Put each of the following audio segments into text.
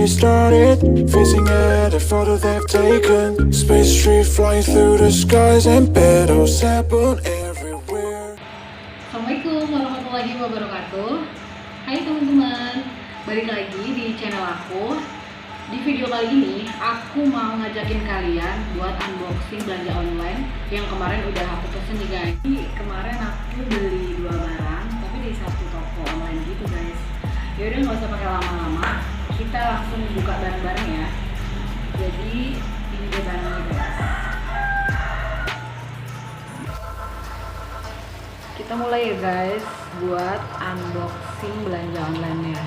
me started. Facing at a photo they've taken. Space tree flying through the skies and petals happen everywhere. Assalamualaikum warahmatullahi wabarakatuh. Hai teman-teman, balik lagi di channel aku. Di video kali ini aku mau ngajakin kalian buat unboxing belanja online yang kemarin udah aku pesen nih guys. Kemarin aku beli 2 barang tapi di satu toko online gitu guys. Yaudah nggak usah pakai lama-lama, kita langsung buka barang-barang ya. Jadi ini dia barangnya guys. Kita mulai ya guys buat unboxing belanja online nya.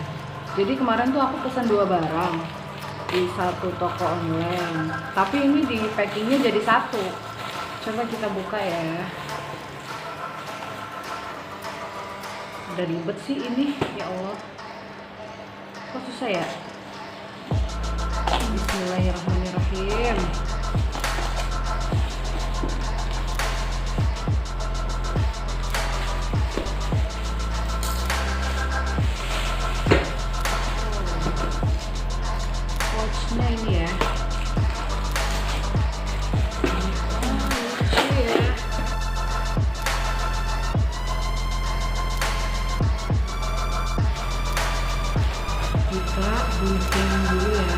Jadi kemarin tuh aku pesen 2 barang di satu toko online, tapi ini di packingnya jadi satu. Coba kita buka ya. Udah ribet sih ini, ya Allah, kok susah ya. Bismillahirrahmanirrahim. Nah ini ya, lucu ya. Kita gunting dulu ya.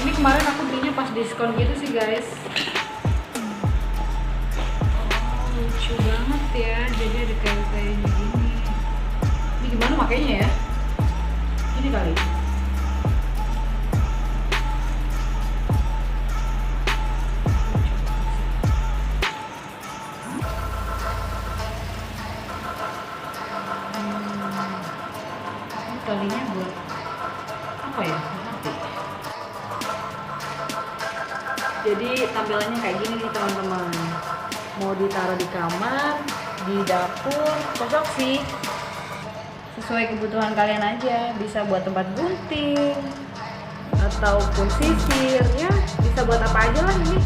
Ini kemarin aku belinya pas diskon gitu sih guys. Lucu banget ya, jadi ada kayu-kayunya gini. Gimana makanya ya? Ini kali. Ini talinya buat apa ya? Nanti. Jadi tampilannya kayak gini nih teman-teman. Mau ditaruh di kamar, di dapur, cocok sih. Sesuai kebutuhan kalian aja, bisa buat tempat gunting ataupun sisir ya, bisa buat apa aja lah ini.